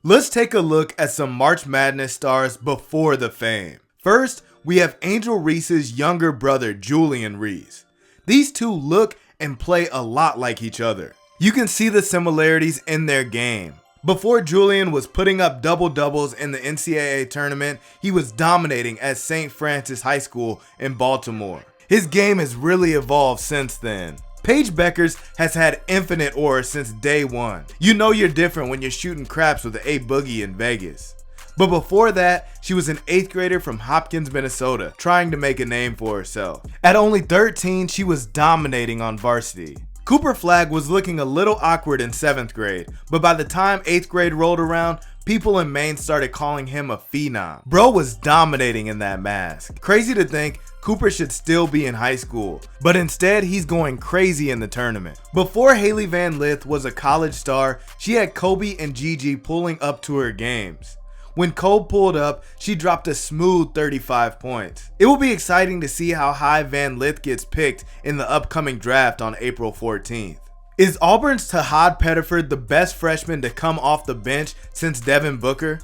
Let's take a look at some March Madness stars before the fame. First, we have Angel Reese's younger brother, Julian Reese. These two look and play a lot like each other. You can see the similarities in their game. Before Julian was putting up double-doubles in the NCAA tournament, he was dominating at St. Francis High School in Baltimore. His game has really evolved since then. Paige Bueckers has had infinite aura since day one. You know you're different when you're shooting craps with the A-Boogie in Vegas. But before that, she was an 8th grader from Hopkins, Minnesota, trying to make a name for herself. At only 13, she was dominating on varsity. Cooper Flagg was looking a little awkward in 7th grade, but by the time 8th grade rolled around, people in Maine started calling him a phenom. Bro was dominating in that mask. Crazy to think Cooper should still be in high school, but instead he's going crazy in the tournament. Before Hailey Van Lith was a college star, she had Kobe and Gigi pulling up to her games. When Cole pulled up, she dropped a smooth 35 points. It will be exciting to see how high Van Lith gets picked in the upcoming draft on April 14th. Is Auburn's Tahaad Pettiford the best freshman to come off the bench since Devin Booker?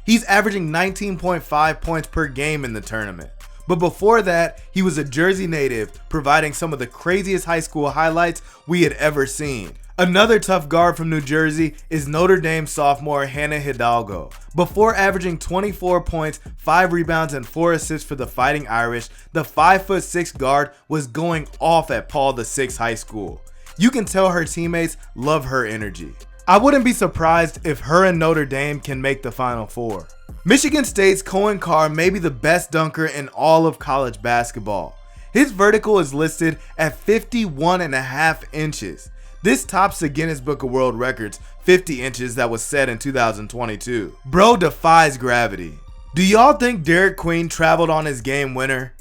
He's averaging 19.5 points per game in the tournament. But before that, he was a Jersey native, providing some of the craziest high school highlights we had ever seen. Another tough guard from New Jersey is Notre Dame sophomore Hannah Hidalgo. Before averaging 24 points, 5 rebounds, and 4 assists for the Fighting Irish, the 5'6" guard was going off at Paul VI High School. You can tell her teammates love her energy. I wouldn't be surprised if her and Notre Dame can make the Final Four. Michigan State's Coen Carr may be the best dunker in all of college basketball. His vertical is listed at 51.5 inches. This tops the Guinness Book of World Records 50 inches that was set in 2022. Bro defies gravity. Do y'all think Derik Queen traveled on his game winner?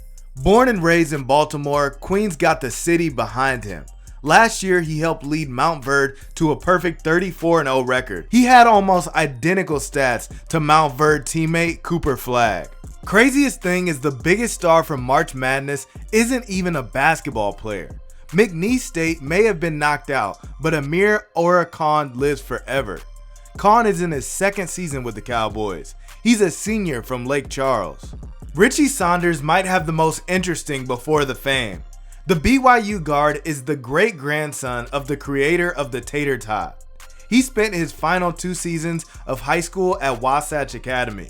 Born and raised in Baltimore, Queen's got the city behind him. Last year, he helped lead Mount Verde to a perfect 34-0 record. He had almost identical stats to Mount Verde teammate Cooper Flagg. Craziest thing is the biggest star from March Madness isn't even a basketball player. McNeese State may have been knocked out, but Amir Khan lives forever. Khan is in his 2nd season with the Cowboys. He's a senior from Lake Charles. Richie Saunders might have the most interesting before the fame. The BYU guard is the great-grandson of the creator of the Tater Tot. He spent his final 2 seasons of high school at Wasatch Academy.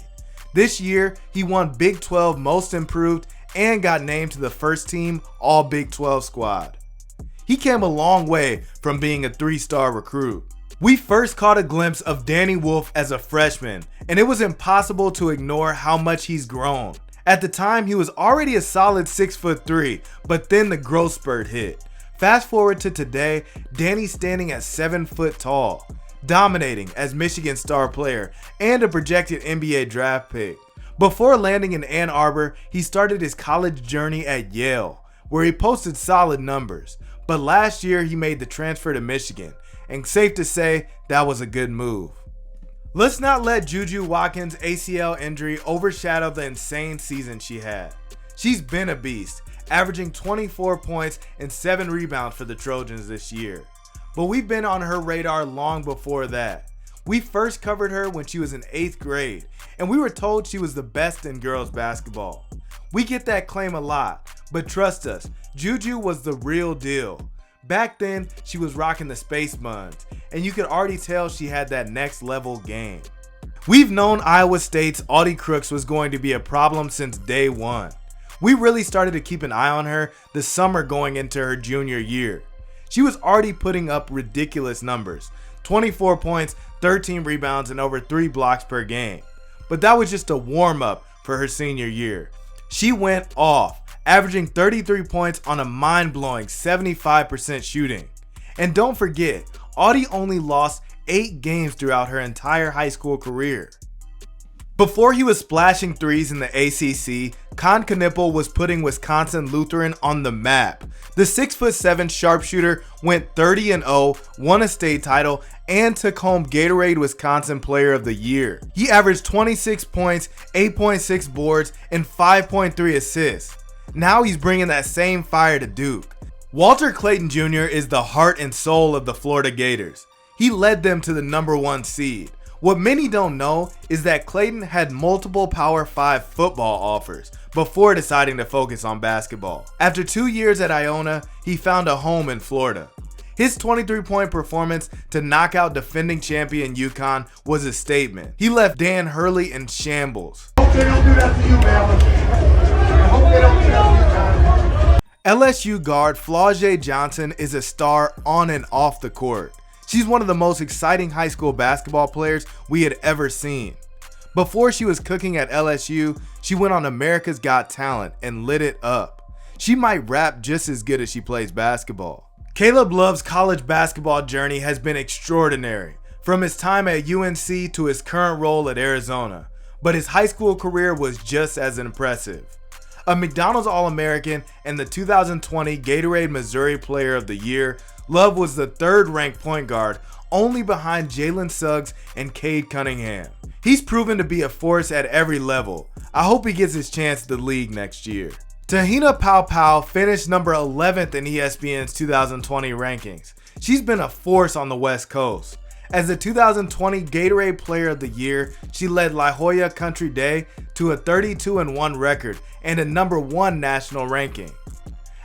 This year, he won Big 12 Most Improved and got named to the first team All Big 12 squad. He came a long way from being a 3-star recruit. We first caught a glimpse of Danny Wolf as a freshman, and it was impossible to ignore how much he's grown. At the time, he was already a solid 6'3", but then the growth spurt hit. Fast forward to today, Danny's standing at 7 foot tall, dominating as Michigan's star player and a projected NBA draft pick. Before landing in Ann Arbor, he started his college journey at Yale, where he posted solid numbers. But last year, he made the transfer to Michigan, and safe to say, that was a good move. Let's not let Juju Watkins' ACL injury overshadow the insane season she had. She's been a beast, averaging 24 points and 7 rebounds for the Trojans this year. But we've been on her radar long before that. We first covered her when she was in 8th grade, and we were told she was the best in girls basketball. We get that claim a lot, but trust us, Juju was the real deal. Back then, she was rocking the space buns, and you could already tell she had that next level game. We've known Iowa State's Audi Crooks was going to be a problem since day one. We really started to keep an eye on her the summer going into her junior year. She was already putting up ridiculous numbers, 24 points, 13 rebounds, and over 3 blocks per game. But that was just a warm-up for her senior year. She went off, averaging 33 points on a mind-blowing 75% shooting. And don't forget, Audi only lost 8 games throughout her entire high school career. Before he was splashing threes in the ACC, Kon Knueppel was putting Wisconsin Lutheran on the map. The 6'7" sharpshooter went 30-0, won a state title, and took home Gatorade Wisconsin Player of the Year. He averaged 26 points, 8.6 boards, and 5.3 assists. Now he's bringing that same fire to Duke. Walter Clayton Jr. is the heart and soul of the Florida Gators. He led them to the #1 seed. What many don't know is that Clayton had multiple Power 5 football offers before deciding to focus on basketball. After 2 years at Iona, he found a home in Florida. His 23-point performance to knock out defending champion UConn was a statement. He left Dan Hurley in shambles. Hope they don't do that to you, man. I hope they don't do that to you, man. LSU guard Flau'jae Johnson is a star on and off the court. She's one of the most exciting high school basketball players we had ever seen. Before she was cooking at LSU, she went on America's Got Talent and lit it up. She might rap just as good as she plays basketball. Caleb Love's college basketball journey has been extraordinary, from his time at UNC to his current role at Arizona, but his high school career was just as impressive. A McDonald's All-American and the 2020 Gatorade Missouri Player of the Year, Love was the third-ranked point guard, only behind Jalen Suggs and Cade Cunningham. He's proven to be a force at every level. I hope he gets his chance at the league next year. Te-Hina Paopao finished number 11th in ESPN's 2020 rankings. She's been a force on the West Coast. As the 2020 Gatorade Player of the Year, she led La Jolla Country Day to a 32-1 record and a number 1 national ranking.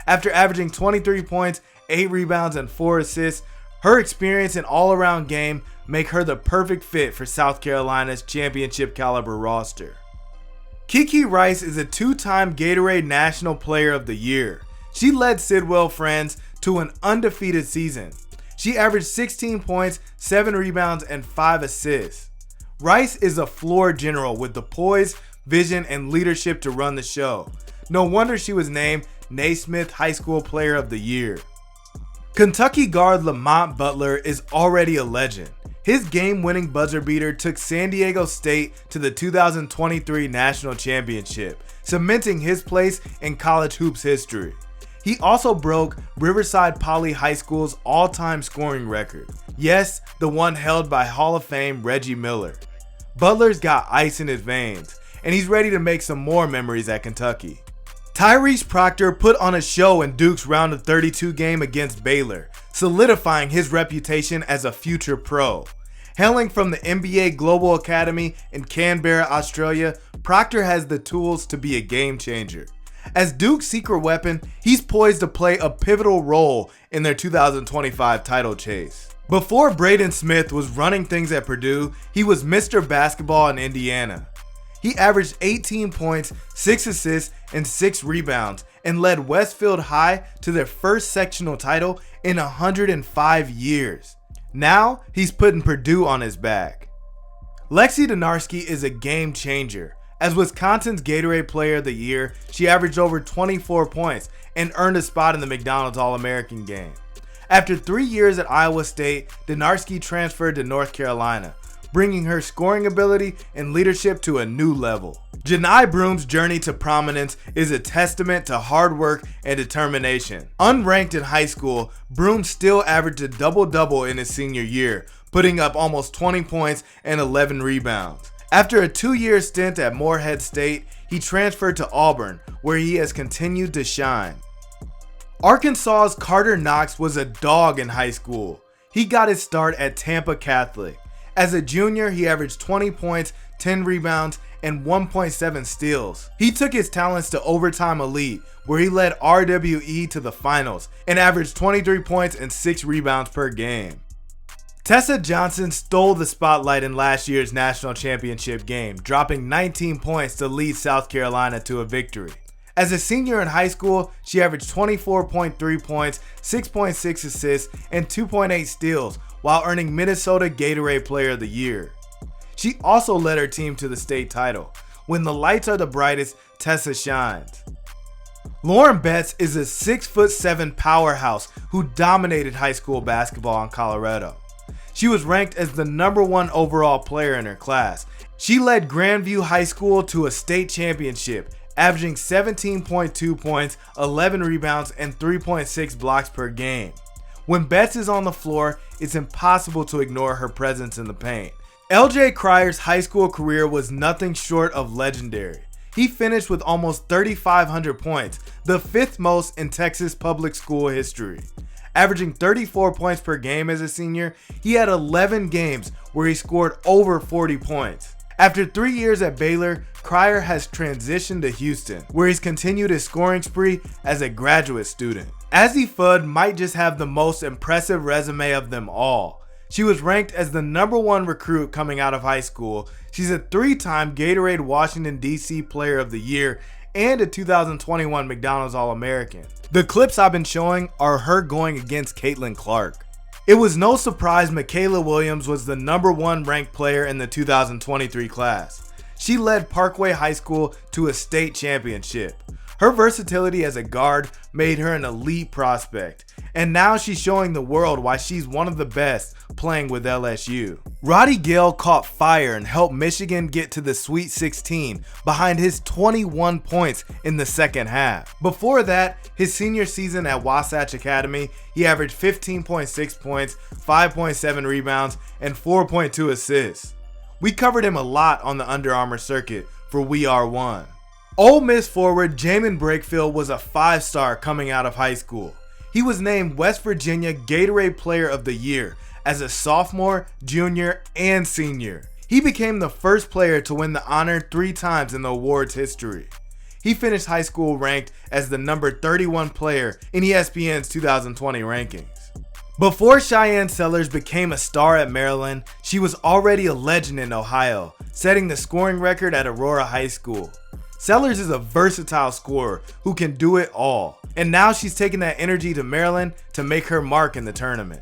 After averaging 23 points, 8 rebounds, and 4 assists, her experience and all-around game make her the perfect fit for South Carolina's championship caliber roster. Kiki Rice is a 2-time Gatorade National Player of the Year. She led Sidwell Friends to an undefeated season. She averaged 16 points, 7 rebounds, and 5 assists. Rice is a floor general with the poise, vision, and leadership to run the show. No wonder she was named Naismith High School Player of the Year. Kentucky guard Lamont Butler is already a legend. His game-winning buzzer beater took San Diego State to the 2023 National Championship, cementing his place in college hoops history. He also broke Riverside Poly High School's all-time scoring record. Yes, the one held by Hall of Fame Reggie Miller. Butler's got ice in his veins, and he's ready to make some more memories at Kentucky. Tyrese Proctor put on a show in Duke's round of 32 game against Baylor, solidifying his reputation as a future pro. Hailing from the NBA Global Academy in Canberra, Australia, Proctor has the tools to be a game changer. As Duke's secret weapon, he's poised to play a pivotal role in their 2025 title chase. Before Braden Smith was running things at Purdue, he was Mr. Basketball in Indiana. He averaged 18 points, 6 assists, and 6 rebounds, and led Westfield High to their first sectional title in 105 years. Now, he's putting Purdue on his back. Lexi Donarski is a game changer. As Wisconsin's Gatorade Player of the Year, she averaged over 24 points and earned a spot in the McDonald's All-American game. After 3 years at Iowa State, Donarski transferred to North Carolina, bringing her scoring ability and leadership to a new level. Johni Broome's journey to prominence is a testament to hard work and determination. Unranked in high school, Broome still averaged a double-double in his senior year, putting up almost 20 points and 11 rebounds. After a 2-year stint at Morehead State, he transferred to Auburn, where he has continued to shine. Arkansas's Karter Knox was a dog in high school. He got his start at Tampa Catholic. As a junior, he averaged 20 points, 10 rebounds, and 1.7 steals. He took his talents to Overtime Elite, where he led RWE to the finals and averaged 23 points and 6 rebounds per game. Tessa Johnson stole the spotlight in last year's national championship game, dropping 19 points to lead South Carolina to a victory. As a senior in high school, she averaged 24.3 points, 6.6 assists, and 2.8 steals, while earning Minnesota Gatorade Player of the Year. She also led her team to the state title. When the lights are the brightest, Tessa shines. Lauren Betts is a 6'7" powerhouse who dominated high school basketball in Colorado. She was ranked as the #1 overall player in her class. She led Grandview High School to a state championship, averaging 17.2 points, 11 rebounds, and 3.6 blocks per game. When Betts is on the floor, it's impossible to ignore her presence in the paint. LJ Cryer's high school career was nothing short of legendary. He finished with almost 3,500 points, the 5th most in Texas public school history. Averaging 34 points per game as a senior, he had 11 games where he scored over 40 points. After 3 years at Baylor, Cryer has transitioned to Houston, where he's continued his scoring spree as a graduate student. Azzi Fudd might just have the most impressive resume of them all. She was ranked as the #1 recruit coming out of high school. She's a 3-time Gatorade Washington, D.C. Player of the Year and a 2021 McDonald's All-American. The clips I've been showing are her going against Caitlin Clark. It was no surprise Mikaylah Williams was the #1 ranked player in the 2023 class. She led Parkway High School to a state championship. Her versatility as a guard made her an elite prospect, and now she's showing the world why she's one of the best playing with LSU. Roddy Gayle caught fire and helped Michigan get to the Sweet 16 behind his 21 points in the second half. Before that, his senior season at Wasatch Academy, he averaged 15.6 points, 5.7 rebounds, and 4.2 assists. We covered him a lot on the Under Armour circuit for We Are One. Ole Miss forward Jaemyn Brakefield was a 5-star coming out of high school. He was named West Virginia Gatorade Player of the Year as a sophomore, junior, and senior. He became the first player to win the honor 3 times in the award's history. He finished high school ranked as the #31 player in ESPN's 2020 rankings. Before Shyanne Sellers became a star at Maryland, she was already a legend in Ohio, setting the scoring record at Aurora High School. Sellers is a versatile scorer who can do it all, and now she's taking that energy to Maryland to make her mark in the tournament.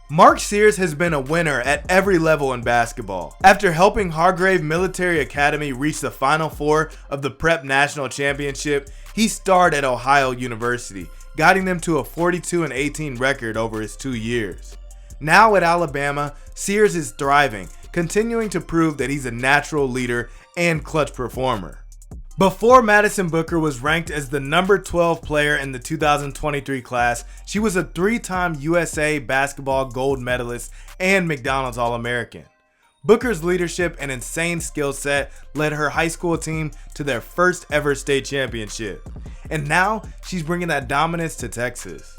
Mark Sears has been a winner at every level in basketball. After helping Hargrave Military Academy reach the Final Four of the Prep National Championship, he starred at Ohio University, guiding them to a 42-18 record over his 2 years. Now at Alabama, Sears is thriving, continuing to prove that he's a natural leader and clutch performer. Before Madison Booker was ranked as the #12 player in the 2023 class, she was a 3-time USA basketball gold medalist and McDonald's All-American. Booker's leadership and insane skill set led her high school team to their first ever state championship. And now she's bringing that dominance to Texas.